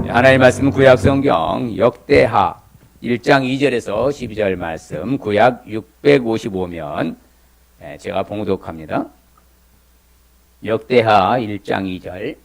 하나님 말씀 구약성경 역대하 1장 2절에서 12절 말씀 구약 655면 제가 봉독합니다. 역대하 1장 2절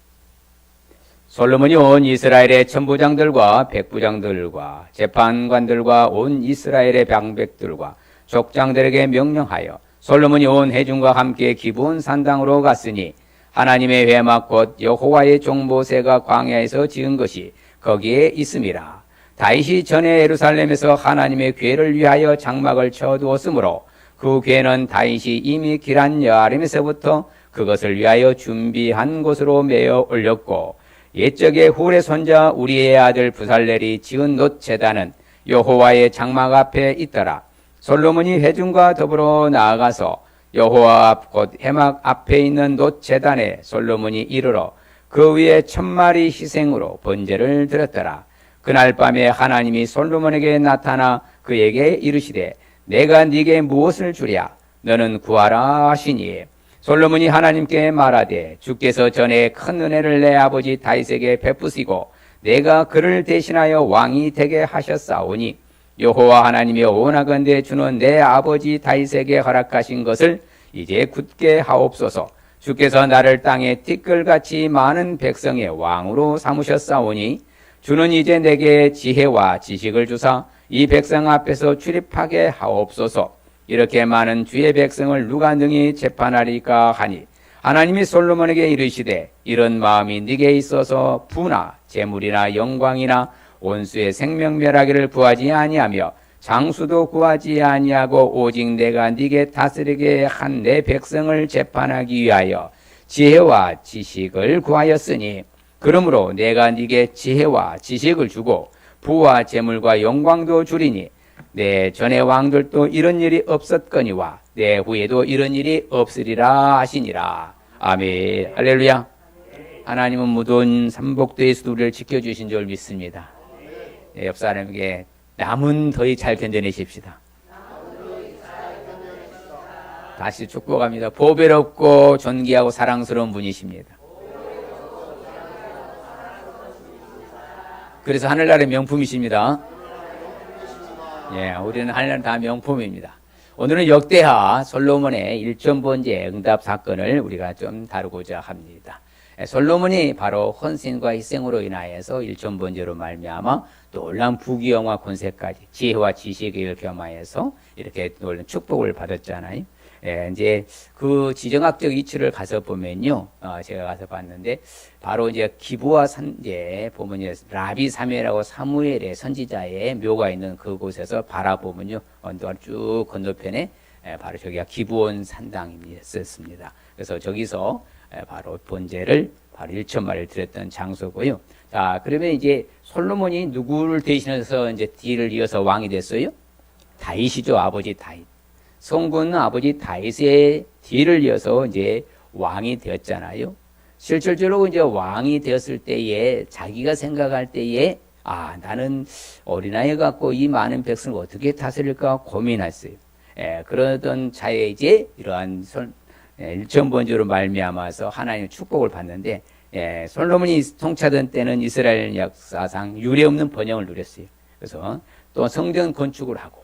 솔로몬이 온 이스라엘의 천부장들과 백부장들과 재판관들과 온 이스라엘의 방백들과 족장들에게 명령하여 솔로몬이 온 회중과 함께 기브온 산당으로 갔으니 하나님의 회막 곧 여호와의 종 모세가 광야에서 지은 것이 거기에 있음이라. 다윗이 전에 예루살렘에서 하나님의 궤를 위하여 장막을 쳐두었으므로 그 궤는 다윗이 이미 기란 여아림에서부터 그것을 위하여 준비한 곳으로 메어 올렸고 옛적에 훌의 손자 우리의 아들 부살렐이 지은 놋 제단은 여호와의 장막 앞에 있더라. 솔로몬이 회중과 더불어 나아가서 여호와 앞 곧 회막 앞에 있는 놋 제단에 솔로몬이 이르러 그 위에 1000마리 희생으로 번제를 드렸더라. 그날 밤에 하나님이 솔로몬에게 나타나 그에게 이르시되 내가 네게 무엇을 주랴 너는 구하라 하시니 솔로몬이 하나님께 말하되 주께서 전에 큰 은혜를 내 아버지 다윗에게 베푸시고 내가 그를 대신하여 왕이 되게 하셨사오니 여호와 하나님이 원하건대 주는 내 아버지 다윗에게 허락하신 것을 이제 굳게 하옵소서. 주께서 나를 땅에 티끌같이 많은 백성의 왕으로 삼으셨사오니 주는 이제 내게 지혜와 지식을 주사 이 백성 앞에서 출입하게 하옵소서. 이렇게 많은 주의 백성을 누가 능히 재판하리까 하니 하나님이 솔로몬에게 이르시되 이런 마음이 네게 있어서 부나 재물이나 영광이나 원수의 생명 멸하기를 구하지 아니하며 장수도 구하지 아니하고 오직 내가 네게 다스리게 한 내 백성을 재판하기 위하여 지혜와 지식을 구하였으니 그러므로 내가 네게 지혜와 지식을 주고 부와 재물과 영광도 주리니 내 전의 왕들도 이런 일이 없었거니와 내 후에도 이런 일이 없으리라 하시니라. 아멘. 할렐루야. 하나님은 무더운 삼복도에서도 우리를 지켜주신 줄 믿습니다. 옆 사람에게 남은 더위 잘 견뎌내십시다. 다시 축복합니다. 보배롭고 존귀하고 사랑스러운 분이십니다. 그래서 하늘나라의 명품이십니다. 예, 우리는 하늘나라 다 명품입니다. 오늘은 역대하 솔로몬의 일천번제 응답 사건을 우리가 좀 다루고자 합니다. 솔로몬이 바로 헌신과 희생으로 인하여서 일천번제로 말미암아 놀라운 부귀영화 권세까지 지혜와 지식을 겸하여서 이렇게 놀라운 축복을 받았잖아요. 예, 이제 그 지정학적 위치를 가서 보면요, 제가 가서 봤는데 바로 이제 기브와 산제 보면 이제 라비 사무엘하고 사무엘의 선지자의 묘가 있는 그곳에서 바라보면요, 언덕 쭉 건너편에 바로 저기가 기브온 산당이었습니다. 그래서 저기서 바로 번제를 바로 1천마리를 드렸던 장소고요. 자, 그러면 이제 솔로몬이 누구를 대신해서 이제 뒤를 이어서 왕이 됐어요? 다윗이죠, 아버지 다윗. 성군은 아버지 다윗의 뒤를 이어서 이제 왕이 되었잖아요. 실질적으로 이제 왕이 되었을 때에 자기가 생각할 때에 나는 어린아이 갖고 이 많은 백성을 어떻게 다스릴까 고민했어요. 그러던 차에 이제 이러한 일천번제로 말미암아서 하나님의 축복을 받는데 솔로몬이 통치하던 때는 이스라엘 역사상 유례없는 번영을 누렸어요. 그래서 또 성전 건축을 하고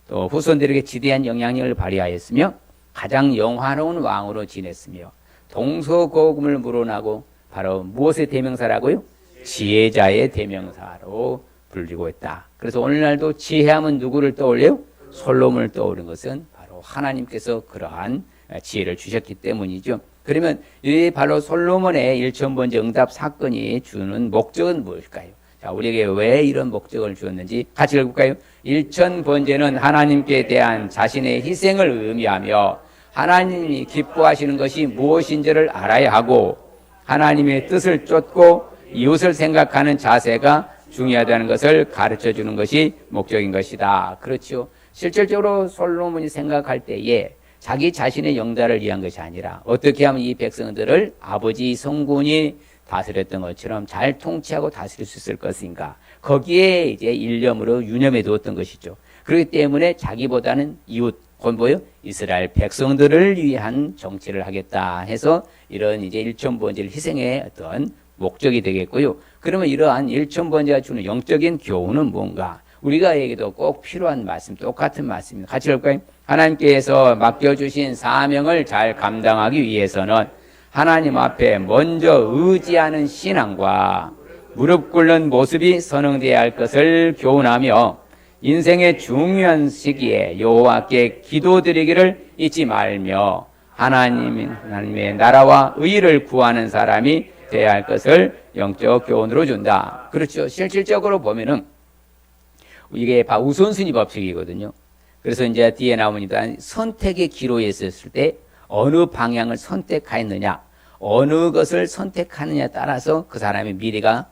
또 후손들에게 지대한 영향력을 발휘하였으며 가장 영화로운 왕으로 지냈으며 동서고금을 물어나고 바로 무엇의 대명사라고요? 지혜자의 대명사로 불리고 있다. 그래서 오늘날도 지혜하면 누구를 떠올려요? 솔로몬을 떠오르는 것은 바로 하나님께서 그러한 지혜를 주셨기 때문이죠. 그러면 이 바로 솔로몬의 일천번제 응답 사건이 주는 목적은 무엇일까요? 자, 우리에게 왜 이런 목적을 주었는지 같이 읽을까요? 일천번제는 하나님께 대한 자신의 희생을 의미하며 하나님이 기뻐하시는 것이 무엇인지를 알아야 하고 하나님의 뜻을 쫓고 이웃을 생각하는 자세가 중요하다는 것을 가르쳐주는 것이 목적인 것이다. 그렇죠. 실질적으로 솔로몬이 생각할 때에 자기 자신의 영달을 위한 것이 아니라 어떻게 하면 이 백성들을 아버지 성군이 다스렸던 것처럼 잘 통치하고 다스릴 수 있을 것인가. 거기에 이제 일념으로 유념해 두었던 것이죠. 그렇기 때문에 자기보다는 이웃, 곧 뭐요? 이스라엘 백성들을 위한 정치를 하겠다 해서 이런 이제 일천번제를 희생의 어떤 목적이 되겠고요. 그러면 이러한 일천번제가 주는 영적인 교훈은 뭔가? 우리가에게도 꼭 필요한 말씀, 똑같은 말씀입니다. 같이 볼까요? 하나님께서 맡겨주신 사명을 잘 감당하기 위해서는 하나님 앞에 먼저 의지하는 신앙과 무릎 꿇는 모습이 선행되어야 할 것을 교훈하며 인생의 중요한 시기에 여호와께 기도드리기를 잊지 말며 하나님의 나라와 의를 구하는 사람이 되어야 할 것을 영적 교훈으로 준다. 그렇죠. 실질적으로 보면은 이게 우선순위 법칙이거든요. 그래서 이제 뒤에 나옵니다. 선택의 기로에 있었을 때 어느 방향을 선택하였느냐, 어느 것을 선택하느냐에 따라서 그 사람의 미래가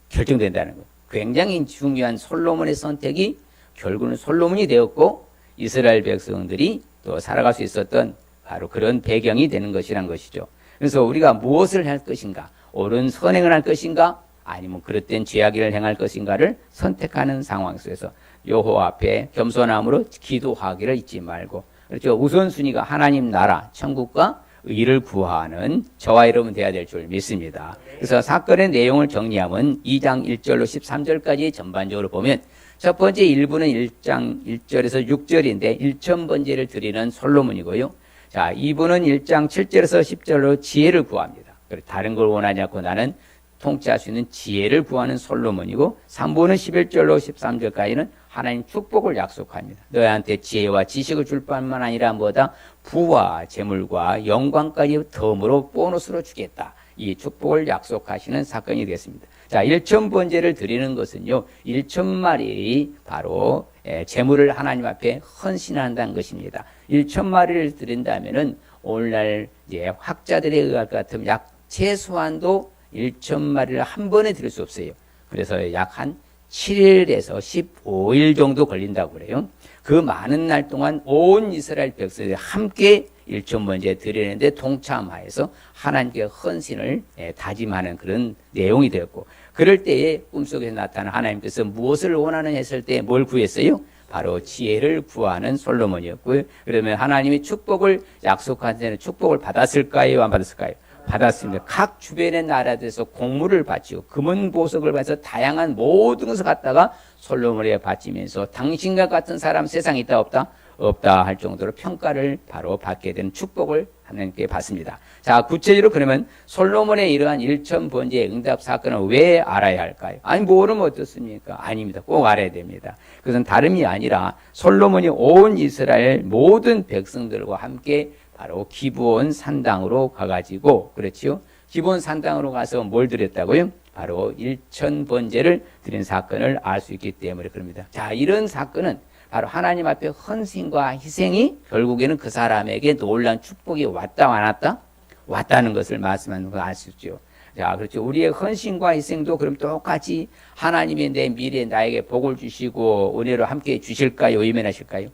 결정된다는 거예요. 굉장히 중요한 솔로몬의 선택이 결국은 솔로몬이 되었고 이스라엘 백성들이 또 살아갈 수 있었던 바로 그런 배경이 되는 것이란 것이죠. 그래서 우리가 무엇을 할 것인가, 옳은 선행을 할 것인가, 아니면 그릇된 죄악을 행할 것인가를 선택하는 상황 속에서 여호와 앞에 겸손함으로 기도하기를 잊지 말고, 그렇죠. 우선순위가 하나님 나라, 천국과 의를 구하는 저와 여러분 되어야 될 줄 믿습니다. 그래서 사건의 내용을 정리하면 2장 1절로 13절까지 전반적으로 보면 첫 번째 1부는 1장 1절에서 6절인데 1000번제를 드리는 솔로몬이고요. 자, 2부는 1장 7절에서 10절로 지혜를 구합니다. 다른 걸 원하지 않고 나는 통치할 수 있는 지혜를 구하는 솔로몬이고 3부는 11절로 13절까지는 하나님 축복을 약속합니다. 너희한테 지혜와 지식을 줄 뿐만 아니라 뭐다? 부와 재물과 영광까지 덤으로 보너스로 주겠다. 이 축복을 약속하시는 사건이 되겠습니다. 자, 1000번제를 드리는 것은요, 1000마리 바로 재물을 하나님 앞에 헌신한다는 것입니다. 1000마리를 드린다면은 오늘날 이제 학자들에 의할 것 같으면 약 최소한도 1000마리를 한 번에 드릴 수 없어요. 그래서 약 한 7일에서 15일 정도 걸린다고 그래요. 그 많은 날 동안 온 이스라엘 백성들이 함께 1000번제 드리는데 동참하여서 하나님께 헌신을 다짐하는 그런 내용이 되었고, 그럴 때에 꿈속에서 나타난 하나님께서 무엇을 원하느냐 했을 때 뭘 구했어요? 바로 지혜를 구하는 솔로몬이었고요. 그러면 하나님이 축복을 약속한 데는 축복을 받았을까요? 안 받았을까요? 받았습니다. 각 주변의 나라들에서 공물을 바치고 금은 보석을 받아서 다양한 모든 것을 갖다가 솔로몬에게 바치면서 당신과 같은 사람 세상에 있다 없다? 없다 할 정도로 평가를 바로 받게 된 축복을 하나님께 받습니다. 자, 구체적으로 그러면 솔로몬의 이러한 1000번제의 응답 사건을 왜 알아야 할까요? 아니, 모르면 어떻습니까? 아닙니다. 꼭 알아야 됩니다. 그것은 다름이 아니라 솔로몬이 온 이스라엘 모든 백성들과 함께 바로 기브온 산당으로 가가지고, 그렇지요? 기브온 산당으로 가서 뭘 드렸다고요? 바로 1000번제를 드린 사건을 알 수 있기 때문에 그럽니다. 자, 이런 사건은 바로 하나님 앞에 헌신과 희생이 결국에는 그 사람에게 놀라운 축복이 왔다 안 왔다? 왔다는 것을 말씀하는 걸 알 수 있죠. 자, 그렇죠. 우리의 헌신과 희생도 그럼 똑같이 하나님이 내 미래에 나에게 복을 주시고 은혜로 함께 주실까요? 예면하실까요?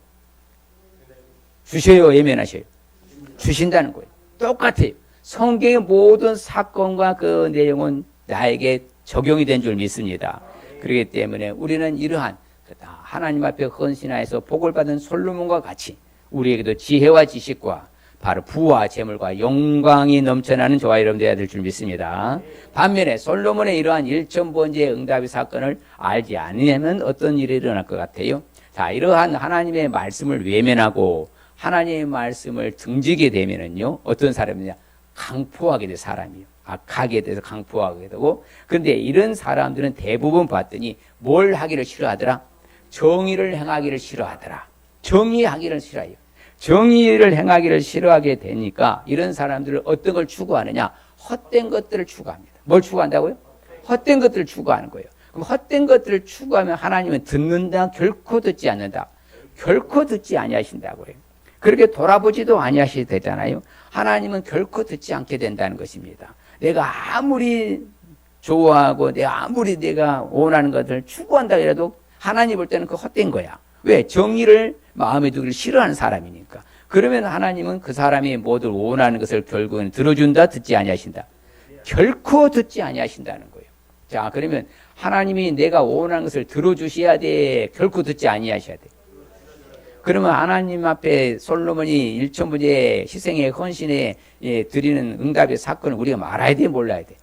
주셔요? 예면하셔요? 주신다는 거예요. 똑같아요. 성경의 모든 사건과 그 내용은 나에게 적용이 된 줄 믿습니다. 그렇기 때문에 우리는 이러한 하나님 앞에 헌신하여서 복을 받은 솔로몬과 같이 우리에게도 지혜와 지식과 바로 부와 재물과 영광이 넘쳐나는 저와 여러분 되어야 될 줄 믿습니다. 반면에 솔로몬의 이러한 1000번제의 응답의 사건을 알지 않으면 어떤 일이 일어날 것 같아요? 자, 이러한 하나님의 말씀을 외면하고 하나님의 말씀을 등지게 되면은요, 어떤 사람이냐? 강포하게 될 사람이에요. 악하게 돼서 강포하게 되고, 그런데 이런 사람들은 대부분 봤더니 뭘 하기를 싫어하더라? 정의를 행하기를 싫어하더라. 정의하기를 싫어해요. 정의를 행하기를 싫어하게 되니까 이런 사람들은 어떤 걸 추구하느냐? 헛된 것들을 추구합니다. 뭘 추구한다고요? 헛된 것들을 추구하는 거예요. 그럼 헛된 것들을 추구하면 하나님은 듣는다? 결코 듣지 않는다? 결코 듣지 아니하신다고요. 그렇게 돌아보지도 아니하셔도 되잖아요. 하나님은 결코 듣지 않게 된다는 것입니다. 내가 아무리 좋아하고 내가 원하는 것을 추구한다 해도 하나님 볼 때는 그 헛된 거야. 왜? 정의를 마음에 두기를 싫어하는 사람이니까. 그러면 하나님은 그 사람이 모두 원하는 것을 결국은 들어준다, 듣지 아니하신다? 결코 듣지 아니하신다는 거예요. 자, 그러면 하나님이 내가 원하는 것을 들어주셔야 돼? 결코 듣지 아니하셔야 돼? 그러면 하나님 앞에 솔로몬이 1000번제 희생의 헌신에 드리는 응답의 사건을 우리가 알아야 돼, 몰라야 돼?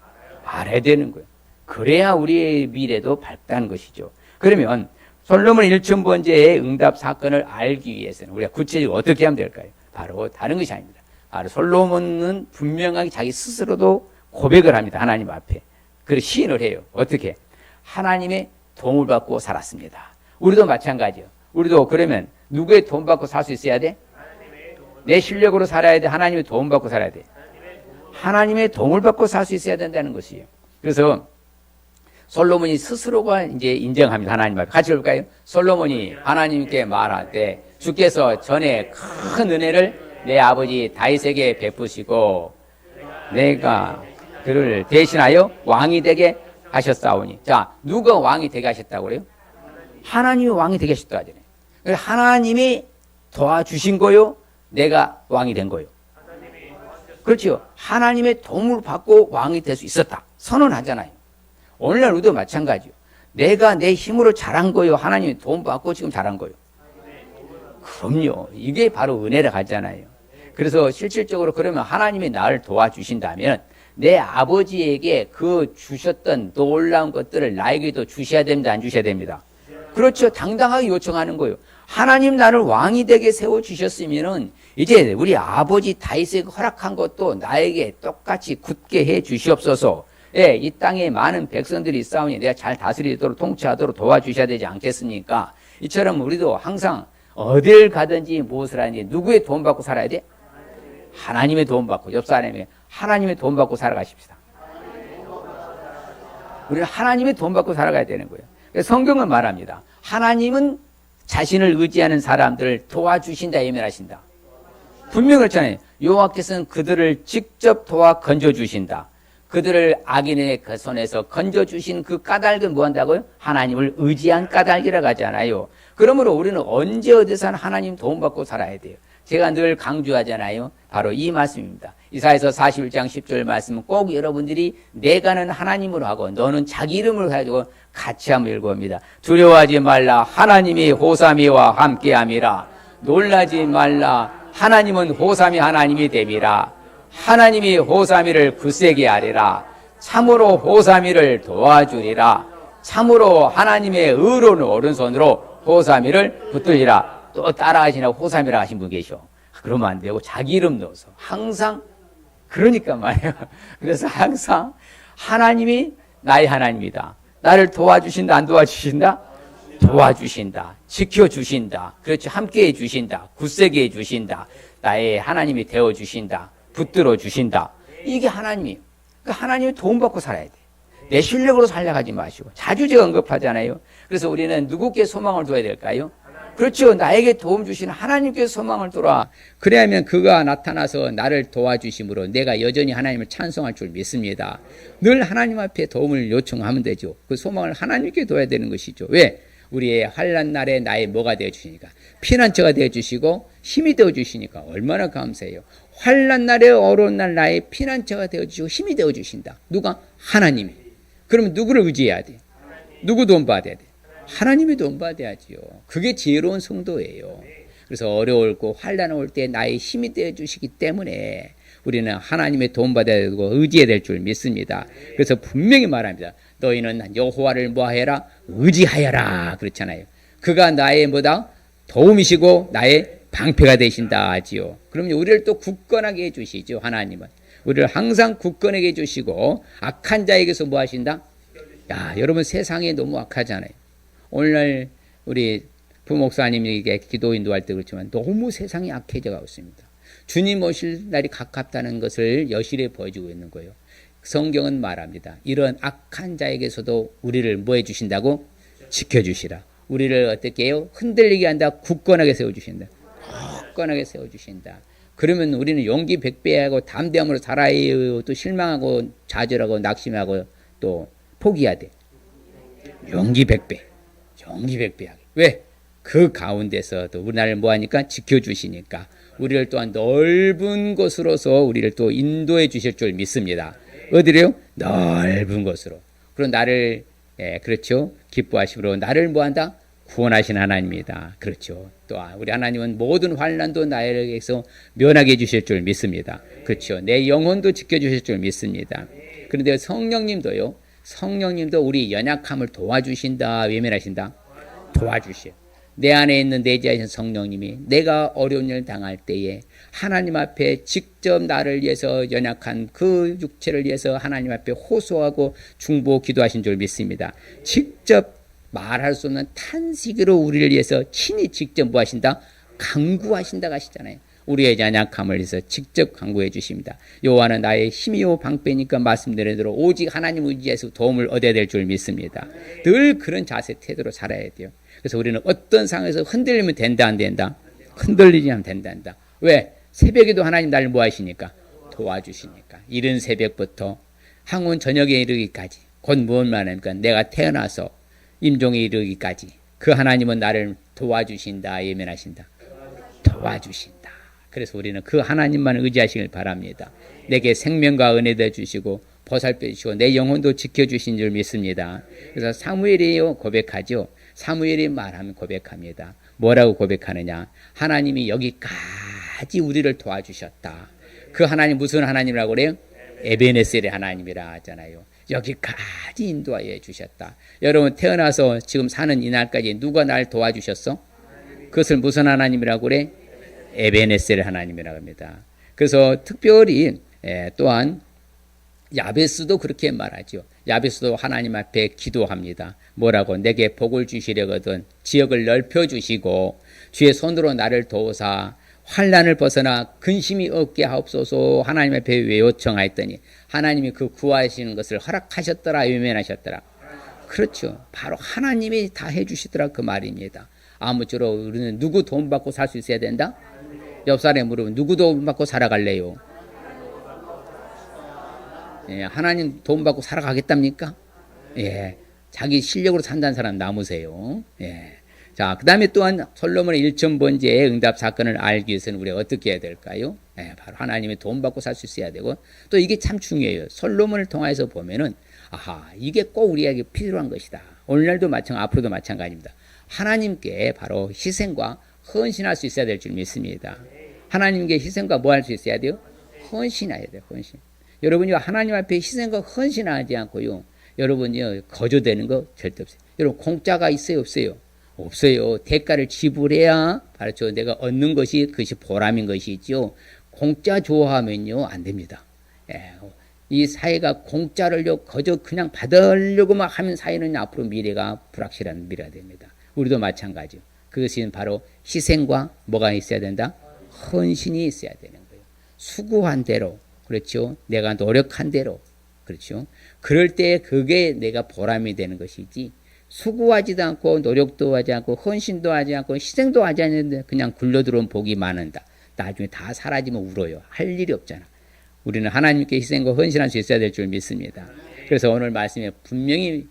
알아야 되는 거예요. 그래야 우리의 미래도 밝다는 것이죠. 그러면 솔로몬 1,000번째의 응답 사건을 알기 위해서는 우리가 구체적으로 어떻게 하면 될까요? 바로 다른 것이 아닙니다. 바로 솔로몬은 분명하게 자기 스스로도 고백을 합니다. 하나님 앞에. 그리고 시인을 해요. 어떻게? 하나님의 도움을 받고 살았습니다. 우리도 마찬가지예요. 우리도 그러면 누구의 도움 받고 살 수 있어야 돼? 내 실력으로 살아야 돼? 하나님의 도움 받고 살아야 돼? 하나님의 도움을 받고 살 수 있어야 된다는 것이에요. 그래서 솔로몬이 스스로가 이제 인정합니다. 하나님 앞에. 같이 볼까요? 솔로몬이 하나님께 말할 때 주께서 전에 큰 은혜를 내 아버지 다윗에게 베푸시고 내가 그를 대신하여 왕이 되게 하셨사오니. 자, 누가 왕이 되게 하셨다고 그래요? 하나님이 왕이 되게 하셨다고 하잖아요. 그래서 하나님이 도와주신 거요? 내가 왕이 된 거요? 그렇죠. 하나님의 도움을 받고 왕이 될 수 있었다. 선언하잖아요. 오늘날 우리도 마찬가지요. 내가 내 힘으로 잘한 거요? 하나님의 도움 받고 지금 잘한 거요? 그럼요. 이게 바로 은혜라고 하잖아요. 그래서 실질적으로 그러면 하나님이 나를 도와주신다면 내 아버지에게 그 주셨던 놀라운 것들을 나에게도 주셔야 됩니다. 안 주셔야 됩니다. 그렇죠. 당당하게 요청하는 거예요. 하나님 나를 왕이 되게 세워주셨으면은 이제 우리 아버지 다윗에게 허락한 것도 나에게 똑같이 굳게 해 주시옵소서. 예, 이 땅에 많은 백성들이 있사오니 내가 잘 다스리도록 통치하도록 도와주셔야 되지 않겠습니까? 이처럼 우리도 항상 어딜 가든지 무엇을 하든지 누구의 도움 받고 살아야 돼? 하나님의 도움 받고, 옆 사람에게 하나님의 도움 받고 살아가십시다. 우리는 하나님의 도움 받고 살아가야 되는 거예요. 그래서 성경은 말합니다. 하나님은 자신을 의지하는 사람들을 도와주신다, 예면하신다. 분명히 그렇잖아요. 여호와께서는 그들을 직접 도와 건져주신다. 그들을 악인의 그 손에서 건져주신 그 까닭은 뭐 한다고요? 하나님을 의지한 까닭이라고 하잖아요. 그러므로 우리는 언제 어디서나 하나님 도움받고 살아야 돼요. 제가 늘 강조하잖아요. 바로 이 말씀입니다. 이사야서 41장 10절 말씀은 꼭 여러분들이 내가는 하나님으로 하고 너는 자기 이름으로 가지고 같이 한번 읽어봅니다. 두려워하지 말라. 하나님이 호사미와 함께함이라. 놀라지 말라. 하나님은 호사미 하나님이 됨이라. 하나님이 호사미를 굳세게 하리라. 참으로 호사미를 도와주리라. 참으로 하나님의 의로운 오른손으로 호사미를 붙들리라. 또 따라하시나 호사미라 하신 분 계셔. 그러면 안 되고 자기 이름 넣어서 항상 그러니까 말이에요. 그래서 항상 하나님이 나의 하나님이다. 나를 도와주신다, 안 도와주신다? 도와주신다. 지켜주신다. 그렇죠. 함께 해주신다. 굳세게 해주신다. 나의 하나님이 되어주신다. 붙들어 주신다. 이게 하나님이에요. 그러니까 하나님이 도움받고 살아야 돼. 내 실력으로 살려가지 마시고. 자주 제가 언급하잖아요. 그래서 우리는 누구께 소망을 둬야 될까요? 그렇죠. 나에게 도움 주시는 하나님께 소망을 둬라. 그래야면 그가 나타나서 나를 도와주심으로 내가 여전히 하나님을 찬송할 줄 믿습니다. 늘 하나님 앞에 도움을 요청하면 되죠. 그 소망을 하나님께 둬야 되는 것이죠. 왜? 우리의 환난 날에 나의 뭐가 되어주시니까? 피난처가 되어주시고 힘이 되어주시니까 얼마나 감사해요. 환난 날에 어려운 날 나의 피난처가 되어주시고 힘이 되어주신다. 누가? 하나님이. 그러면 누구를 의지해야 돼? 누구 도움 받아야 돼? 하나님의 도움 받아야지요. 그게 지혜로운 성도예요. 그래서 어려울고 환난 올 때 나의 힘이 되어주시기 때문에 우리는 하나님의 도움 받아야 되고 의지해야 될 줄 믿습니다. 그래서 분명히 말합니다. 너희는 여호와를 뭐하여라? 의지하여라. 그렇잖아요. 그가 나의 뭐다? 도움이시고 나의 방패가 되신다 하지요. 그러면 우리를 또 굳건하게 해주시죠. 하나님은 우리를 항상 굳건하게 해주시고 악한 자에게서 뭐 하신다? 야, 여러분 세상이 너무 악하잖아요. 오늘날 우리 부목사님에게 기도 인도할 때 그렇지만 너무 세상이 악해져 가고 있습니다. 주님 오실 날이 가깝다는 것을 여실히 보여주고 있는 거예요. 성경은 말합니다. 이런 악한 자에게서도 우리를 뭐 해주신다고? 지켜주시라. 우리를 어떻게 해요? 흔들리게 한다. 굳건하게 세워주신다. 굳건하게 세워주신다. 그러면 우리는 용기 백배하고 담대함으로 살아야 또 실망하고 좌절하고 낙심하고 또 포기해야 돼. 용기 백배. 용기 백배하게. 왜? 그 가운데서도 우리나라를 뭐하니까? 지켜주시니까 우리를 또한 넓은 곳으로서 우리를 또 인도해 주실 줄 믿습니다. 어디래요? 넓은 곳으로. 그리고 나를 그렇죠. 기뻐하심으로 나를 뭐한다? 구원하신 하나님이다. 그렇죠. 또 우리 하나님은 모든 환난도 나에게서 면하게 해주실 줄 믿습니다. 그렇죠. 내 영혼도 지켜주실 줄 믿습니다. 그런데 성령님도 우리 연약함을 도와주신다, 외면하신다? 도와주셔요. 내 안에 있는 내재하신 성령님이 내가 어려운 일을 당할 때에 하나님 앞에 직접 나를 위해서 연약한 그 육체를 위해서 하나님 앞에 호소하고 중보 기도하신 줄 믿습니다. 직접 말할 수 없는 탄식으로 우리를 위해서 친히 직접 뭐 하신다? 간구하신다고 하시잖아요. 우리의 연약함을 위해서 직접 간구해 주십니다. 여호와는 나의 힘이요 방패니까 말씀드린 대로 오직 하나님 의지해서 도움을 얻어야 될 줄 믿습니다. 늘 그런 자세 태도로 살아야 돼요. 그래서 우리는 어떤 상황에서 흔들리면 된다 안 된다? 흔들리지 않으면 된다. 왜? 새벽에도 하나님 나를 뭐 하시니까? 도와주시니까. 이른 새벽부터 항온 저녁에 이르기까지 곧 무엇만 하니까 내가 태어나서 임종에 이르기까지 그 하나님은 나를 도와주신다, 예면하신다. 도와주신다. 그래서 우리는 그 하나님만 의지하시길 바랍니다. 내게 생명과 은혜도 주시고 보살펴 주시고 내 영혼도 지켜주신 줄 믿습니다. 그래서 사무엘이 고백하죠. 사무엘이 말하면 고백합니다. 뭐라고 고백하느냐? 하나님이 여기까지 우리를 도와주셨다. 그 하나님 무슨 하나님이라고 그래요? 에베네셀의 하나님이라 하잖아요. 여기까지 인도하여 주셨다. 여러분 태어나서 지금 사는 이날까지 누가 날 도와주셨어? 그것을 무슨 하나님이라고 그래? 에베네셀의 하나님이라고 합니다. 그래서 특별히 또한 야베스도 그렇게 말하죠. 야베스도 하나님 앞에 기도합니다. 뭐라고? 내게 복을 주시려거든 지역을 넓혀주시고 주의 손으로 나를 도우사 환난을 벗어나 근심이 없게 하옵소서 하나님 앞에 왜 요청하였더니 하나님이 그 구하시는 것을 허락하셨더라, 외면하셨더라. 그렇죠. 바로 하나님이 다 해주시더라 그 말입니다. 아무쪼록 우리는 누구 도움 받고 살 수 있어야 된다? 옆 사람에 물으면 누구 도움 받고 살아갈래요? 예, 하나님 도움 받고 살아가겠답니까? 예, 자기 실력으로 산다는 사람 남으세요. 예. 자, 그 다음에 또한 솔로몬의 1,000번째의 응답 사건을 알기 위해서는 우리가 어떻게 해야 될까요? 예, 바로 하나님의 도움 받고 살 수 있어야 되고 또 이게 참 중요해요. 솔로몬을 통해서 보면은 아하, 이게 꼭 우리에게 필요한 것이다. 오늘날도 앞으로도 마찬가지입니다. 하나님께 바로 희생과 헌신할 수 있어야 될 줄 믿습니다. 하나님께 희생과 뭐 할 수 있어야 돼요? 헌신해야 돼요. 헌신. 여러분이 하나님 앞에 희생과 헌신하지 않고요. 여러분이 거저되는 거 절대 없어요. 여러분 공짜가 있어요? 없어요? 없어요. 대가를 지불해야 바로 내가 얻는 것이 그것이 보람인 것이죠. 공짜 좋아하면요 안 됩니다. 예. 이 사회가 공짜를요 거저 그냥 받으려고만 하면 사회는 앞으로 미래가 불확실한 미래가 됩니다. 우리도 마찬가지요. 그것이 바로 희생과 뭐가 있어야 된다? 헌신이 있어야 되는 거예요. 수고한 대로, 그렇죠. 내가 노력한 대로, 그렇죠. 그럴 때 그게 내가 보람이 되는 것이지 수고하지도 않고 노력도 하지 않고 헌신도 하지 않고 희생도 하지 않는데 그냥 굴러들어온 복이 많은다. 나중에 다 사라지면 울어요. 할 일이 없잖아. 우리는 하나님께 희생과 헌신할 수 있어야 될 줄 믿습니다. 그래서 오늘 말씀에 분명히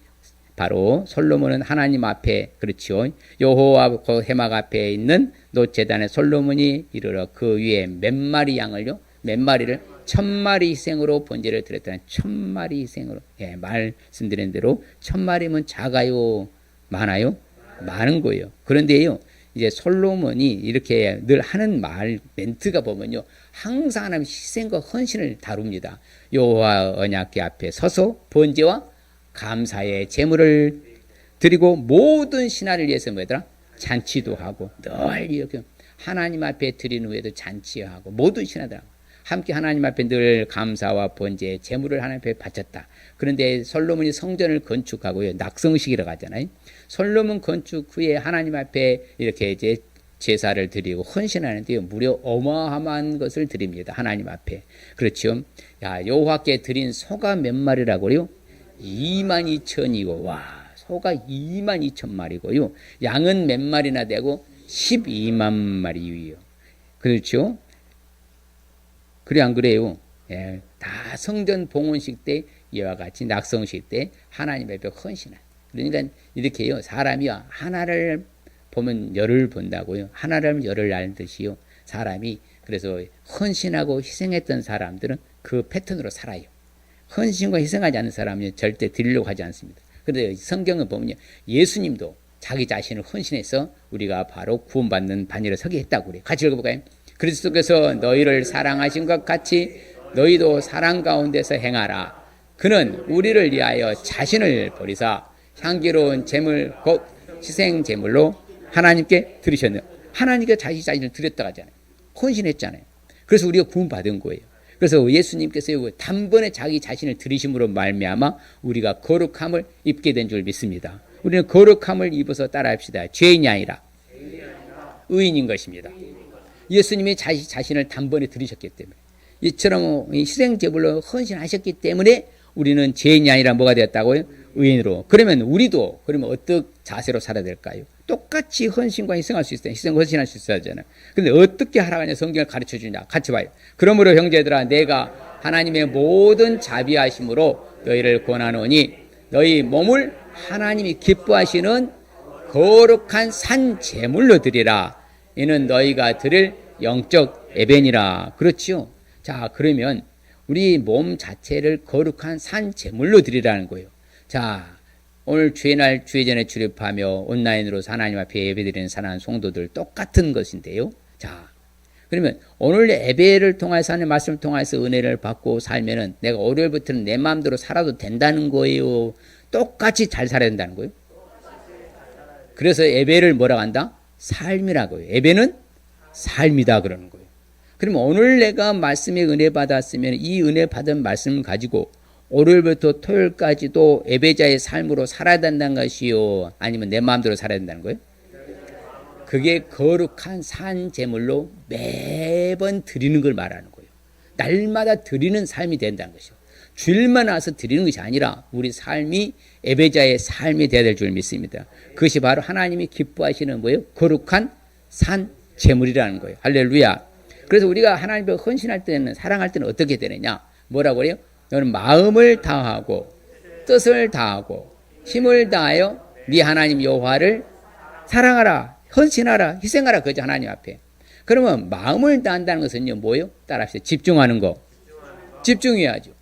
바로 솔로몬은 하나님 앞에, 그렇죠, 여호와 그 해막 앞에 있는 노제단에 솔로몬이 이르러 그 위에 몇 마리 양을요, 몇 마리를 1,000마리 희생으로 번제를 드렸다는 1,000마리 희생으로. 예, 말씀드린 대로 1,000마리면 작아요, 많아요? 많은 거예요. 그런데요, 이제 솔로몬이 이렇게 늘 하는 말 멘트가 보면요, 항상 하나님 희생과 헌신을 다룹니다. 여호와 언약궤 앞에 서서 번제와 감사의 제물을 드리고 모든 신하를 위해서 뭐더라? 잔치도 하고 늘 이렇게 하나님 앞에 드린 후에도 잔치하고 모든 신하들하고 함께 하나님 앞에 늘 감사와 번제, 제물을 하나님 앞에 바쳤다. 그런데 솔로몬이 성전을 건축하고요, 낙성식이라고 하잖아요. 솔로몬 건축 후에 하나님 앞에 이렇게 이제 제사를 드리고 헌신하는데요, 무려 어마어마한 것을 드립니다. 하나님 앞에. 그렇죠. 야, 여호와께 드린 소가 몇 마리라고 그래요? 22,000이고, 와, 소가 22,000마리고요. 양은 몇 마리나 되고 12만 마리요. 그렇죠? 그래 안 그래요? 예, 다 성전 봉헌식 때 이와 같이 낙성식 때 하나님 앞에 헌신한. 그러니까 이렇게요, 사람이 하나를 보면 열을 본다고요. 하나를 하면 열을 알듯이요. 사람이 그래서 헌신하고 희생했던 사람들은 그 패턴으로 살아요. 헌신과 희생하지 않는 사람은 절대 드리려고 하지 않습니다. 그런데 성경을 보면 예수님도 자기 자신을 헌신해서 우리가 바로 구원받는 반열에 서게 했다고 그래요. 같이 읽어볼까요? 그리스도께서 너희를 사랑하신 것 같이 너희도 사랑 가운데서 행하라. 그는 우리를 위하여 자신을 버리사 향기로운 제물 곧 희생 제물로 하나님께 드리셨네요. 하나님께 자신을 드렸다고 하잖아요. 헌신했잖아요. 그래서 우리가 구원받은 거예요. 그래서 예수님께서 단번에 자기 자신을 드리심으로 말미암아 우리가 거룩함을 입게 된 줄 믿습니다. 우리는 거룩함을 입어서 따라합시다. 죄인이 아니라 의인인 것입니다. 예수님이 자신을 단번에 드리셨기 때문에, 이처럼 희생제물로 헌신하셨기 때문에 우리는 죄인이 아니라 뭐가 되었다고요? 의인으로. 그러면 우리도 어떤 자세로 살아야 될까요? 똑같이 헌신과 희생할 수 있어요. 희생 헌신할 수 있어야 하잖아요. 근데 어떻게 하라고 하냐, 성경을 가르쳐 주냐. 같이 봐요. 그러므로 형제들아, 내가 하나님의 모든 자비하심으로 너희를 권하노니 너희 몸을 하나님이 기뻐하시는 거룩한 산 제물로 드리라. 이는 너희가 드릴 영적 예배니라. 그렇죠? 자, 그러면 우리 몸 자체를 거룩한 산 제물로 드리라는 거예요. 자, 오늘 주의날 주의전에 출입하며 온라인으로 하나님 앞에 예배드리는 사랑하는 성도들 똑같은 것인데요. 자, 그러면 오늘 예배를 통해서 하나님의 말씀을 통해서 은혜를 받고 살면은 내가 월요일부터는 내 마음대로 살아도 된다는 거예요. 똑같이 잘 살아야 된다는 거예요. 그래서 예배를 뭐라고 한다? 삶이라고요. 예배는 삶이다 그러는 거예요. 그러면 오늘 내가 말씀에 은혜 받았으면 이 은혜 받은 말씀을 가지고 월요일부터 토요일까지도 예배자의 삶으로 살아야 된다는 것이요, 아니면 내 마음대로 살아야 된다는 거예요? 그게 거룩한 산 제물로 매번 드리는 걸 말하는 거예요. 날마다 드리는 삶이 된다는 것이요. 주일만 와서 드리는 것이 아니라 우리 삶이 예배자의 삶이 되어야 될 줄 믿습니다. 그것이 바로 하나님이 기뻐하시는 뭐예요? 거룩한 산 제물이라는 거예요. 할렐루야. 그래서 우리가 하나님을 헌신할 때는, 사랑할 때는 어떻게 되느냐? 뭐라고 그래요? 너는 마음을 다하고 뜻을 다하고 힘을 다하여 네 하나님 여호와를 사랑하라, 헌신하라, 희생하라. 그죠? 하나님 앞에. 그러면 마음을 다한다는 것은요, 뭐예요? 따라합시다. 집중하는 거. 집중해야죠.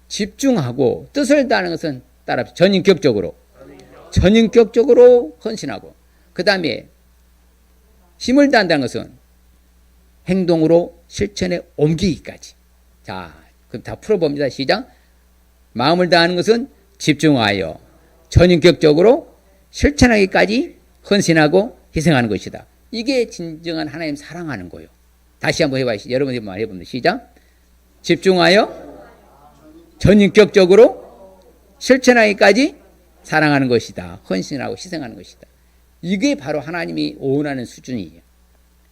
집중하고, 뜻을 다하는 것은 따라합시다. 전인격적으로 헌신하고, 그 다음에 힘을 다한다는 것은 행동으로 실천에 옮기기까지. 자, 그럼 다 풀어봅니다. 시작. 마음을 다하는 것은 집중하여 전인격적으로 실천하기까지 헌신하고 희생하는 것이다. 이게 진정한 하나님 사랑하는 거예요. 다시 한번 해봐요. 여러분이 한번 해봅니다. 시작. 집중하여 전인격적으로 실천하기까지 사랑하는 것이다. 헌신하고 희생하는 것이다. 이게 바로 하나님이 원하는 수준이에요.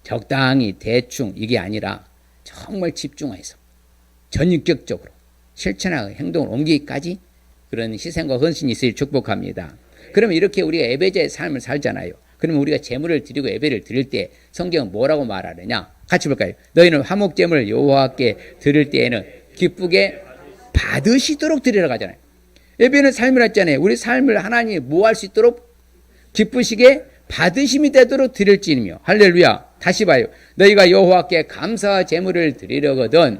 적당히 대충 이게 아니라 정말 집중해서 전인격적으로 실천하고 행동을 옮기기까지 그런 희생과 헌신이 있을 축복합니다. 그러면 이렇게 우리가 예배자의 삶을 살잖아요. 그러면 우리가 제물을 드리고 예배를 드릴 때 성경은 뭐라고 말하느냐? 같이 볼까요? 너희는 화목제물을 여호와께 드릴 때에는 기쁘게 받으시도록 드리라고 하잖아요. 예배는 삶이라 했잖아요. 우리 삶을 하나님이 뭐 할 수 있도록? 기쁘시게 받으심이 되도록 드릴지니며. 할렐루야. 다시 봐요. 너희가 여호와께 감사 제물을 드리려거든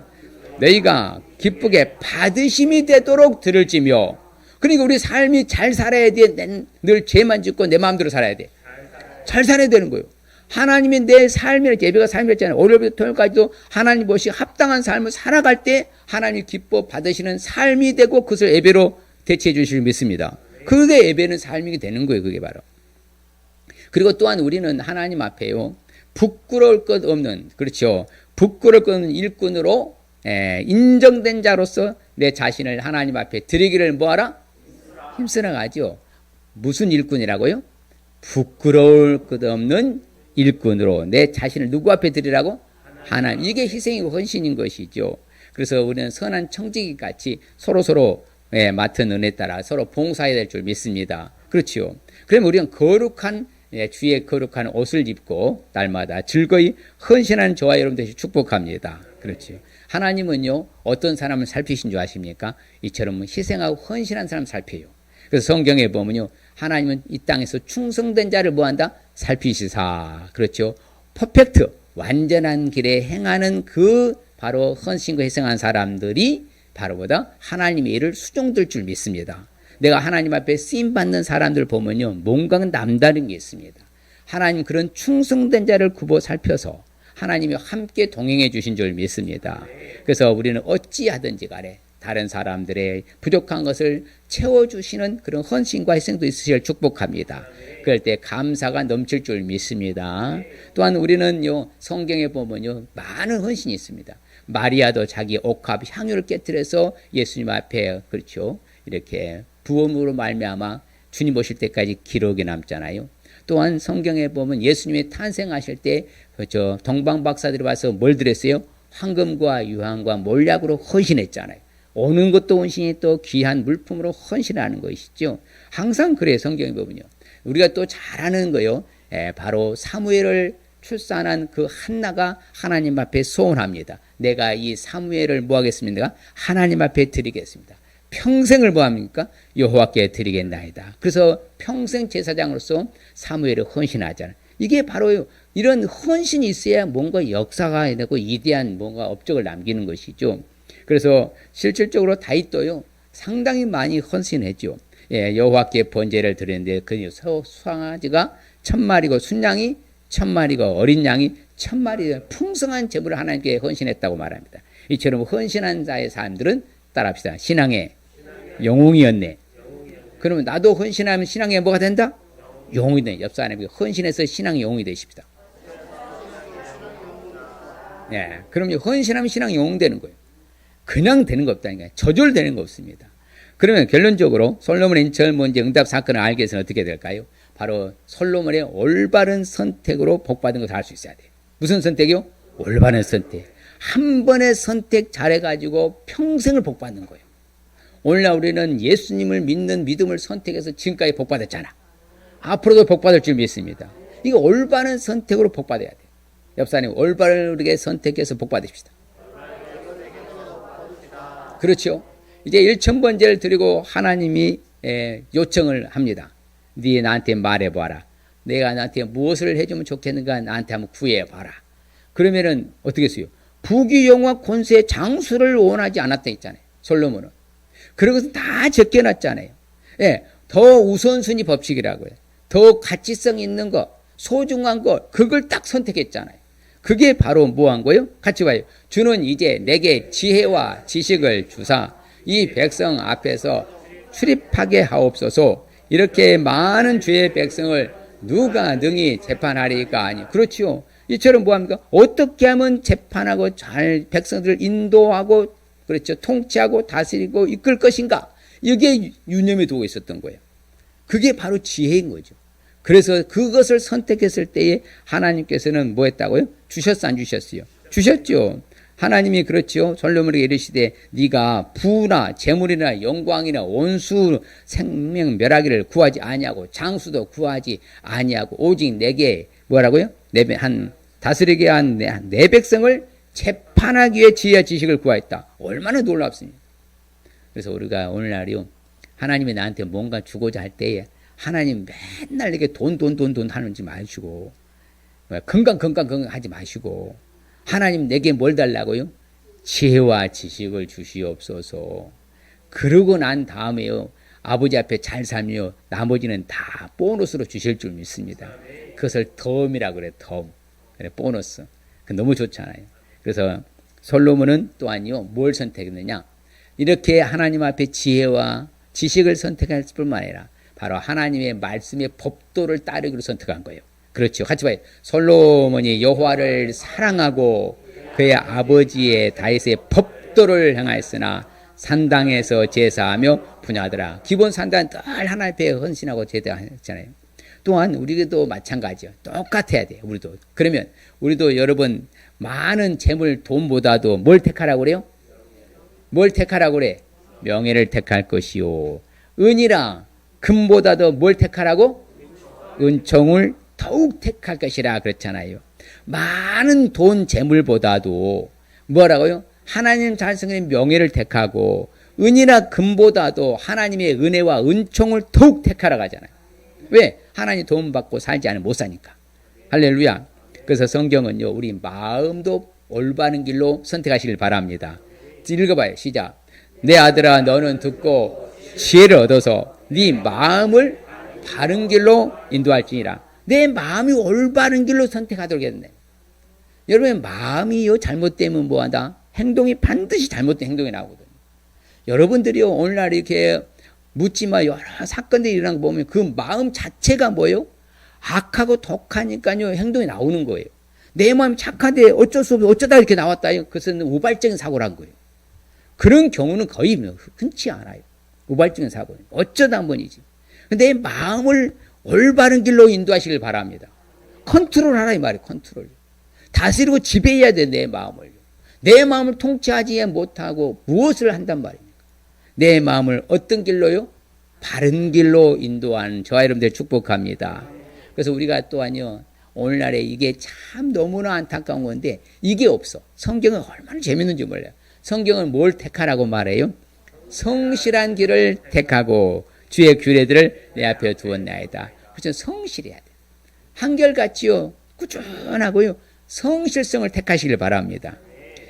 너희가 기쁘게 받으심이 되도록 드릴지며. 그러니까 우리 삶이 잘 살아야 돼. 늘 죄만 짓고 내 마음대로 살아야 돼. 잘 살아야 되는 거예요. 하나님이 내 삶이라, 예배가 삶이었잖아요. 월요일부터 토요일까지도 하나님 보시 합당한 삶을 살아갈 때 하나님 기뻐 받으시는 삶이 되고 그것을 예배로 대체해 주실 믿습니다. 그게 예배는 삶이 되는 거예요. 그게 바로. 그리고 또한 우리는 하나님 앞에요, 부끄러울 것 없는, 그렇죠, 부끄러울 것 없는 일꾼으로 인정된 자로서 내 자신을 하나님 앞에 드리기를 뭐하라? 힘쓰러 가죠. 무슨 일꾼이라고요? 부끄러울 것 없는 일꾼으로 내 자신을 누구 앞에 드리라고? 하나님. 이게 희생이고 헌신인 것이죠. 그래서 우리는 선한 청지기 같이 서로 맡은 은혜 따라 서로 봉사해야 될 줄 믿습니다. 그렇죠. 그러면 우리는 거룩한, 주의 거룩한 옷을 입고 날마다 즐거이 헌신하는 저와 여러분들이 축복합니다. 그렇죠. 하나님은요, 어떤 사람을 살피신 줄 아십니까? 이처럼 희생하고 헌신한 사람 살펴요. 그래서 성경에 보면요, 하나님은 이 땅에서 충성된 자를 뭐한다? 살피시사. 그렇죠. 퍼펙트, 완전한 길에 행하는 그 바로 헌신과 희생한 사람들이 바로 보다 하나님의 일을 수종될 줄 믿습니다. 내가 하나님 앞에 쓰임받는 사람들 보면요, 뭔가 남다른 게 있습니다. 하나님 그런 충성된 자를 굽어 살펴서 하나님이 함께 동행해 주신 줄 믿습니다. 그래서 우리는 어찌하든지 간에 다른 사람들의 부족한 것을 채워주시는 그런 헌신과 희생도 있으실 축복합니다. 그럴 때 감사가 넘칠 줄 믿습니다. 또한 우리는요, 성경에 보면요, 많은 헌신이 있습니다. 마리아도 자기 옥합 향유를 깨뜨려서 예수님 앞에, 그렇죠, 이렇게 부음으로 말미암아 주님 오실 때까지 기록이 남잖아요. 또한 성경에 보면 예수님이 탄생하실 때 저 동방 박사들이 와서 뭘 드렸어요? 황금과 유황과 몰약으로 헌신했잖아요. 오는 것도 헌신이 또 귀한 물품으로 헌신하는 것이죠. 항상 그래요. 성경에 보면요. 우리가 또 잘 아는 거요. 바로 사무엘을 출산한 그 한나가 하나님 앞에 소원합니다. 내가 이 사무엘을 뭐 하겠습니까? 하나님 앞에 드리겠습니다. 평생을 뭐 합니까? 여호와께 드리겠나이다. 그래서 평생 제사장으로서 사무엘을 헌신하잖아요. 이게 바로 이런 헌신이 있어야 뭔가 역사가 되고 이대한 뭔가 업적을 남기는 것이죠. 그래서 실질적으로 다윗도요, 상당히 많이 헌신했죠. 여호와께 번제를 드렸는데 그 수송아지가 1000마리고 순양이 1000마리고 어린 양이 1000마리 풍성한 제물을 하나님께 헌신했다고 말합니다. 이처럼 헌신한 자의 사람들은 따라합시다. 신앙의 영웅이었네. 그러면 나도 헌신하면 신앙의 뭐가 된다? 영웅이 돼. 옆 사람에게 헌신해서 신앙의 영웅이 되십시다. 그럼 헌신하면 신앙의 영웅 되는 거예요. 그냥 되는 거 없다니까요. 저절되는 거 없습니다. 그러면 결론적으로 솔로몬의 절문제 응답 사건을 알기 위해서는 어떻게 될까요? 바로 솔로몬의 올바른 선택으로 복받은 것을 알 수 있어야 돼요. 무슨 선택이요? 올바른 선택. 한 번의 선택 잘해가지고 평생을 복받는 거예요. 오늘날 우리는 예수님을 믿는 믿음을 선택해서 지금까지 복받았잖아. 앞으로도 복받을 줄 믿습니다. 이거 올바른 선택으로 복받아야 돼요. 옆사님, 올바르게 선택해서 복받으십시다. 그렇죠. 이제 1000번제를 드리고 하나님이 요청을 합니다. 네 나한테 말해봐라. 내가 나한테 무엇을 해주면 좋겠는가 나한테 한번 구해봐라. 그러면은 어떻게 했어요? 부귀영화 권세 장수를 원하지 않았다 했잖아요. 솔로몬은. 그런 것은 다 적혀놨잖아요. 더 우선순위 법칙이라고요. 더 가치성 있는 것, 소중한 것, 그걸 딱 선택했잖아요. 그게 바로 뭐 한 거예요? 같이 봐요. 주는 이제 내게 지혜와 지식을 주사 이 백성 앞에서 출입하게 하옵소서. 이렇게 많은 주의 백성을 누가 능히 재판하리까 아니. 그렇지요. 이처럼 뭐합니까? 어떻게 하면 재판하고 잘 백성들을 인도하고, 그렇죠, 통치하고 다스리고 이끌 것인가? 이게 유념해 두고 있었던 거예요. 그게 바로 지혜인 거죠. 그래서 그것을 선택했을 때에 하나님께서는 뭐 했다고요? 주셨어, 안 주셨어요? 주셨죠. 하나님이 그렇죠. 솔로몬에게 이르시되 네가 부나 재물이나 영광이나 원수 생명 멸하기를 구하지 아니하고 장수도 구하지 아니하고 오직 내게 뭐라고요? 다스리게 한 내 백성을 재판하기 위해 지혜와 지식을 구하였다. 얼마나 놀랍습니까? 그래서 우리가 오늘날이요, 하나님이 나한테 뭔가 주고자 할 때에 하나님 맨날 내게 돈 하는지 마시고, 건강 하지 마시고, 하나님 내게 뭘 달라고요? 지혜와 지식을 주시옵소서. 그러고 난 다음에요, 아버지 앞에 잘 살며 나머지는 다 보너스로 주실 줄 믿습니다. 그것을 덤이라 그래, 덤. 그래, 보너스. 너무 좋잖아요. 그래서 솔로몬은 또한요, 뭘 선택했느냐? 이렇게 하나님 앞에 지혜와 지식을 선택할 뿐만 아니라 바로 하나님의 말씀의 법도를 따르기로 선택한 거예요. 그렇죠. 같이 봐요. 솔로몬이 여호와를 사랑하고 그의 아버지의 다윗의 법도를 행하였으나 산당에서 제사하며 분야하더라. 기본 산당은 늘 하나님 앞에 헌신하고 제사했잖아요. 또한 우리도 마찬가지요. 똑같아야 돼요. 우리도. 그러면 우리도 여러분 많은 재물 돈보다도 뭘 택하라고 그래요? 뭘 택하라고 그래? 명예를 택할 것이요. 은이랑 금보다도 뭘 택하라고? 은총을 더욱 택할 것이라 그랬잖아요. 많은 돈 재물보다도 뭐라고요? 하나님 자신의 명예를 택하고 은이나 금보다도 하나님의 은혜와 은총을 더욱 택하라고 하잖아요. 왜? 하나님 도움 받고 살지 않으면 못 사니까. 할렐루야. 그래서 성경은요, 우리 마음도 올바른 길로 선택하시길 바랍니다. 읽어봐요. 시작. 내 아들아, 너는 듣고 지혜를 얻어서 네 마음을 바른 길로 인도할지니라. 내 마음이 올바른 길로 선택하도록 했네. 여러분, 마음이요 잘못되면 뭐하다? 행동이 반드시 잘못된 행동이 나오거든요. 여러분들이요, 오늘날 이렇게 묻지마 여러 사건들이 일어나는 거 보면 그 마음 자체가 뭐예요? 악하고 독하니까요, 행동이 나오는 거예요. 내 마음이 착한데 어쩔 수 없이 어쩌다 이렇게 나왔다. 그것은 우발적인 사고란 거예요. 그런 경우는 거의 흔치 않아요. 우발적인 사고는. 어쩌다 한 번이지. 내 마음을 올바른 길로 인도하시길 바랍니다. 컨트롤 하라 이 말이에요. 컨트롤. 다스리고 지배해야 돼, 내 마음을. 내 마음을 통치하지 못하고 무엇을 한단 말입니까? 내 마음을 어떤 길로요? 바른 길로 인도하는 저와 여러분들 축복합니다. 그래서 우리가 또한요, 오늘날에 이게 참 너무나 안타까운 건데 이게 없어. 성경은 얼마나 재밌는지 몰라요. 성경은 뭘 택하라고 말해요? 성실한 길을 택하고 주의 규례들을 내 앞에 두었나이다. 그래서 성실해야 돼. 한결같이요, 꾸준하고요, 성실성을 택하시길 바랍니다.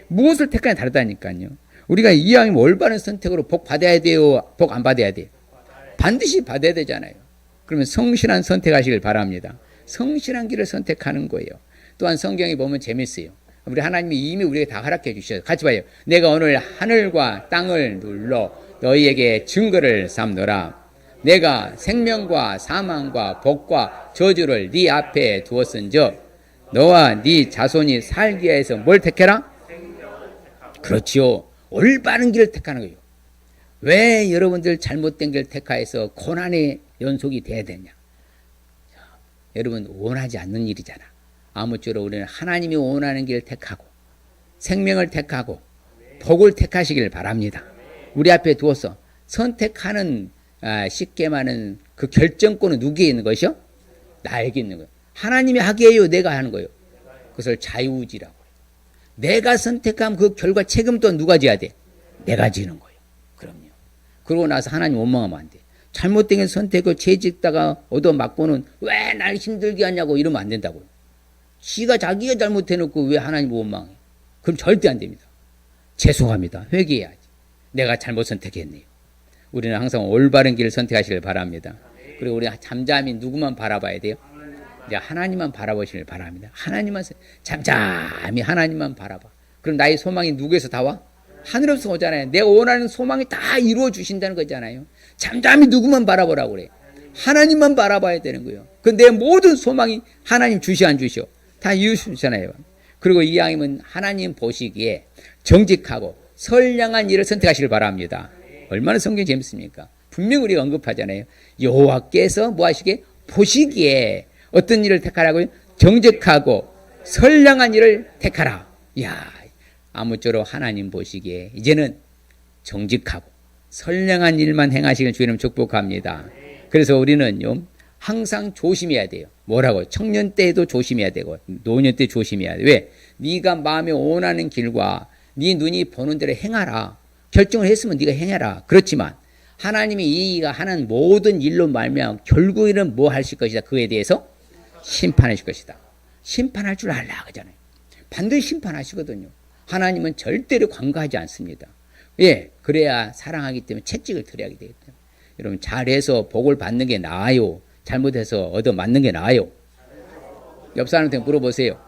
무엇을 택하냐 다르다니까요. 우리가 이왕이면 올바른 선택으로 복 받아야 돼요? 복 안 받아야 돼요? 반드시 받아야 되잖아요. 그러면 성실한 선택하시길 바랍니다. 성실한 길을 선택하는 거예요. 또한 성경에 보면 재밌어요. 우리 하나님이 이미 우리에게 다 허락해 주셔요. 같이 봐요. 내가 오늘 하늘과 땅을 눌러 너희에게 증거를 삼노라. 내가 생명과 사망과 복과 저주를 네 앞에 두었은즉 너와 네 자손이 살기 위해서 뭘 택해라? 그렇지요. 올바른 길을 택하는 거예요. 왜 여러분들 잘못된 길을 택하여서 고난의 연속이 돼야 되냐? 여러분 원하지 않는 일이잖아. 아무쪼록 우리는 하나님이 원하는 길을 택하고 생명을 택하고 복을 택하시길 바랍니다. 우리 앞에 두어서 선택하는 쉽게 말하는 그 결정권은 누구에게 있는 것이요? 나에게 있는 거예요. 하나님이 하게 해요? 내가 하는 거예요? 그것을 자유의지라고 해요. 내가 선택하면 그 결과 책임도 누가 져야 돼? 내가 지는 거예요. 그럼요. 그러고 나서 하나님 원망하면 안 돼. 잘못된 선택을 죄짓다가 얻어맞고는 왜 날 힘들게 하냐고 이러면 안 된다고요. 지가 자기가 잘못해놓고 왜 하나님 원망해? 그럼 절대 안 됩니다. 죄송합니다. 회개해야지. 내가 잘못 선택했네요. 우리는 항상 올바른 길을 선택하시길 바랍니다. 그리고 우리 잠잠히 누구만 바라봐야 돼요? 이제 하나님만 바라보시길 바랍니다. 하나님만, 잠잠히 하나님만 바라봐. 그럼 나의 소망이 누구에서 다 와? 하늘에서 오잖아요. 내가 원하는 소망이 다 이루어 주신다는 거잖아요. 잠잠히 누구만 바라보라고 그래. 하나님만 바라봐야 되는 거예요. 그 내 모든 소망이 하나님 주시 안 주시오? 다 이루어 주잖아요. 그리고 이왕이면 하나님 보시기에 정직하고 선량한 일을 선택하시길 바랍니다. 얼마나 성경이 재밌습니까? 분명히 우리가 언급하잖아요. 여호와께서 뭐 하시게? 보시기에 어떤 일을 택하라고요? 정직하고 선량한 일을 택하라. 이야, 아무쪼록 하나님 보시기에 이제는 정직하고 선량한 일만 행하시길 주님 축복합니다. 그래서 우리는요, 항상 조심해야 돼요. 뭐라고? 청년 때에도 조심해야 되고 노년 때 조심해야 돼. 왜? 네가 마음에 원하는 길과 네 눈이 보는 대로 행하라. 결정을 했으면 네가 행해라. 그렇지만 하나님이 이가 하는 모든 일로 말미암아 결국에는 뭐 하실 것이다. 그에 대해서 심판하실 것이다. 심판할 줄 알라 그러잖아요. 반드시 심판하시거든요. 하나님은 절대로 관가하지 않습니다. 예, 그래야 사랑하기 때문에 채찍을 들여야 되겠다. 여러분 잘해서 복을 받는 게 나아요? 잘못해서 얻어맞는 게 나아요? 옆 사람한테 물어보세요.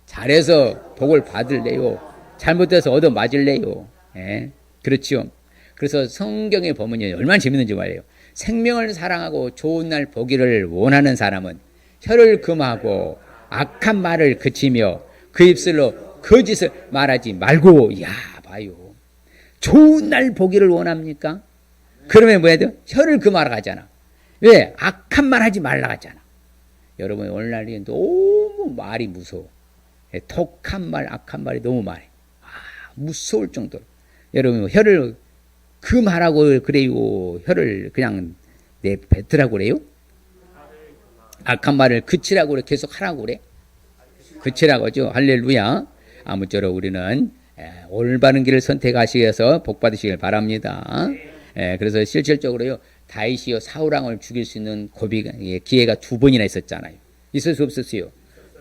잘해서 복을 받을래요? 잘못해서 얻어맞을래요? 예, 그렇죠. 그래서 성경에 보면요, 얼마나 재밌는지 말이에요. 생명을 사랑하고 좋은 날 보기를 원하는 사람은 혀를 금하고 악한 말을 그치며 그 입술로 거짓을 말하지 말고. 야, 봐요. 좋은 날 보기를 원합니까? 그러면 뭐 해야 돼요? 혀를 금하라 하잖아. 왜? 악한 말 하지 말라 하잖아. 여러분 오늘날이 너무 말이 무서워. 독한 말, 악한 말이 너무 많아요. 무서울 정도로. 여러분 혀를 금하라고 그래요? 혀를 그냥 내뱉으라고 그래요? 악한 말을 그치라고 그래? 계속 하라고 그래? 그치라고 하죠. 할렐루야. 아무쪼록 우리는 올바른 길을 선택하시어서 복 받으시길 바랍니다. 그래서 실질적으로요, 다윗이요 사울왕을 죽일 수 있는 기회가 2번이나 있었잖아요. 있을 수 없었어요.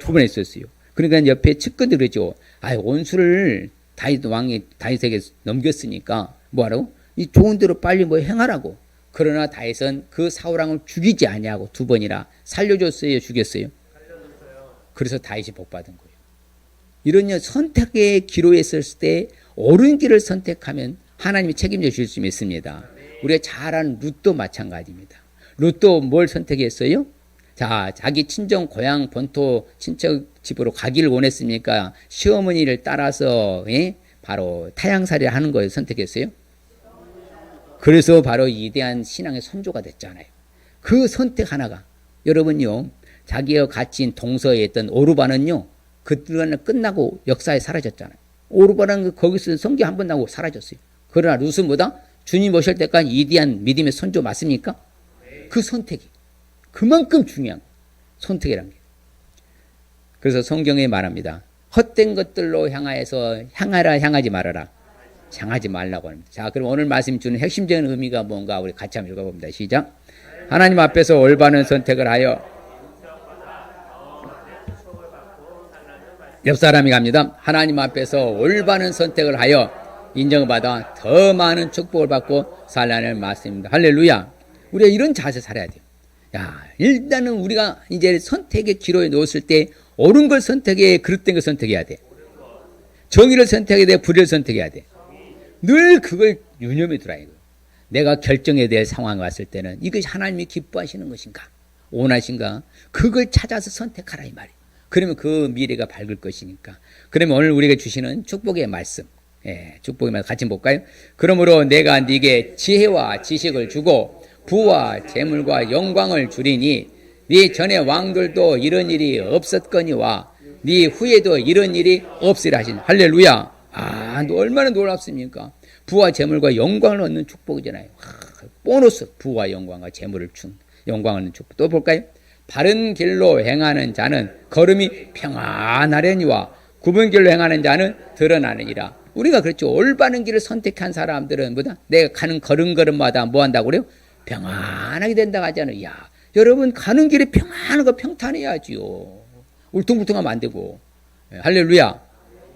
2번 있었어요. 그러니까 옆에 측근들 그러죠. 원수를 다윗 왕이 다윗에게 넘겼으니까 뭐하라고? 이 좋은 대로 빨리 뭐 행하라고. 그러나 다윗은 그 사울왕을 죽이지 아니하고 2번이나 살려줬어요, 죽였어요? 그래서 다윗이 복 받은 거예요. 이런 선택의 기로에 있을 때 옳은 길을 선택하면 하나님이 책임져 주실 수 있습니다. 우리가 잘 아는 룻도 마찬가지입니다. 룻도 뭘 선택했어요? 자, 자기 친정 고향 본토 친척 집으로 가기를 원했습니까? 시어머니를 따라서 바로 타향살이를 하는 걸 선택했어요? 그래서 바로 위대한 신앙의 선조가 됐잖아요. 그 선택 하나가 여러분요, 자기와 같이 동서에 있던 오르반은요, 그들은 끝나고 역사에 사라졌잖아요. 오르반은 거기서 성경 한 번 나고 사라졌어요. 그러나 룻은 뭐다? 주님 오실 때까지 위대한 믿음의 선조 맞습니까? 그 선택이 그만큼 중요한 선택이란 게. 그래서 성경에 말합니다. 헛된 것들로 향하여서 향하지 말아라. 향하지 말라고 합니다. 자, 그럼 오늘 말씀 주는 핵심적인 의미가 뭔가 우리 같이 한번 읽어봅니다. 시작. 하나님 앞에서 올바른 선택을 하여 옆 사람이 갑니다. 하나님 앞에서 올바른 선택을 하여 인정받아 더 많은 축복을 받고 살라는 말씀입니다. 할렐루야. 우리가 이런 자세 살아야 돼요. 야, 일단은 우리가 이제 선택의 기로에 놓았을 때 옳은 걸 선택해, 그릇된 걸 선택해야 돼. 정의를 선택해야 돼, 불의를 선택해야 돼. 늘 그걸 유념해 두라 이거. 내가 결정해야 될 상황이 왔을 때는 이것이 하나님이 기뻐하시는 것인가, 원하신가, 그걸 찾아서 선택하라 이 말이에요. 그러면 그 미래가 밝을 것이니까. 그러면 오늘 우리가 주시는 축복의 말씀, 축복의 말씀 같이 볼까요? 그러므로 내가 네게 지혜와 지식을 주고 부와 재물과 영광을 주리니 네 전에 왕들도 이런 일이 없었거니와 네 후에도 이런 일이 없으리라 하신. 할렐루야. 아, 얼마나 놀랍습니까? 부와 재물과 영광을 얻는 축복이잖아요. 보너스, 부와 영광과 재물을 준 영광을 얻는 축복. 또 볼까요? 바른 길로 행하는 자는 걸음이 평안하려니와 굽은 길로 행하는 자는 드러나느니라. 우리가 그렇죠. 올바른 길을 선택한 사람들은 뭐다? 내가 가는 걸음걸음마다 뭐 한다고 그래요? 평안하게 된다고 하잖아요. 야, 여러분 가는 길이 평안하고 평탄해야지요. 울퉁불퉁하면 안 되고. 할렐루야.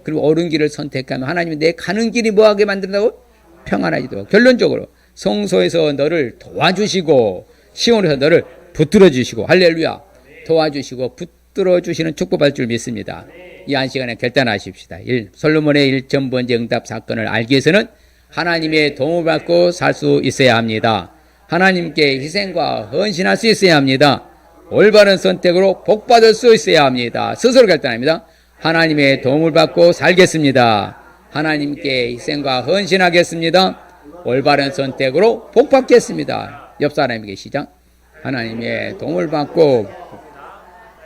그리고 옳은 길을 선택하면 하나님이 내 가는 길이 뭐하게 만든다고? 평안하지도. 결론적으로 성소에서 너를 도와주시고 시온에서 너를 붙들어 주시고, 할렐루야, 도와주시고 붙들어 주시는 축복받을 줄 믿습니다. 이 한 시간에 결단하십시다. 솔로몬의 1,000번째 응답 사건을 알기 위해서는 하나님의 도움을 받고 살 수 있어야 합니다. 하나님께 희생과 헌신할 수 있어야 합니다. 올바른 선택으로 복받을 수 있어야 합니다. 스스로 결단합니다. 하나님의 도움을 받고 살겠습니다. 하나님께 희생과 헌신하겠습니다. 올바른 선택으로 복받겠습니다. 옆 사람에게 시작. 하나님의 도움을 받고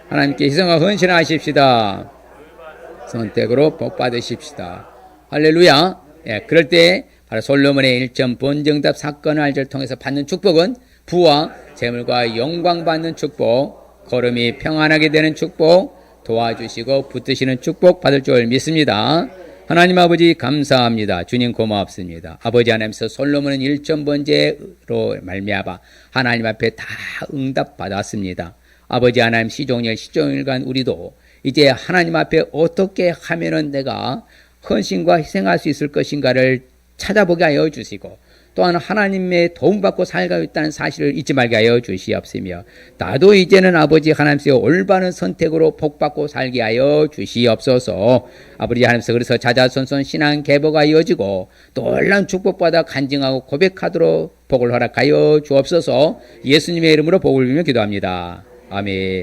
하나님께 희생과 헌신하십시다. 선택으로 복받으십시다. 할렐루야. 그럴 때 바로 솔로몬의 1,000번정답 사건을 알지를 통해서 받는 축복은 부와 재물과 영광 받는 축복, 걸음이 평안하게 되는 축복, 도와주시고 붙드시는 축복 받을 줄 믿습니다. 하나님 아버지 감사합니다. 주님 고맙습니다. 아버지 하나님께서 솔로몬은 1,000번째로 말미암아 하나님 앞에 다 응답 받았습니다. 아버지 하나님 시종일간 우리도 이제 하나님 앞에 어떻게 하면은 내가 헌신과 희생할 수 있을 것인가를 찾아보게 하여 주시고, 또한 하나님의 도움받고 살고 있다는 사실을 잊지 말게 하여 주시옵으며, 나도 이제는 아버지 하나님께서 올바른 선택으로 복받고 살게 하여 주시옵소서. 아버지 하나님께서 그래서 자자손손 신앙 계보가 이어지고 놀라운 축복받아 간증하고 고백하도록 복을 허락하여 주옵소서. 예수님의 이름으로 복을 빌며 기도합니다. 아멘.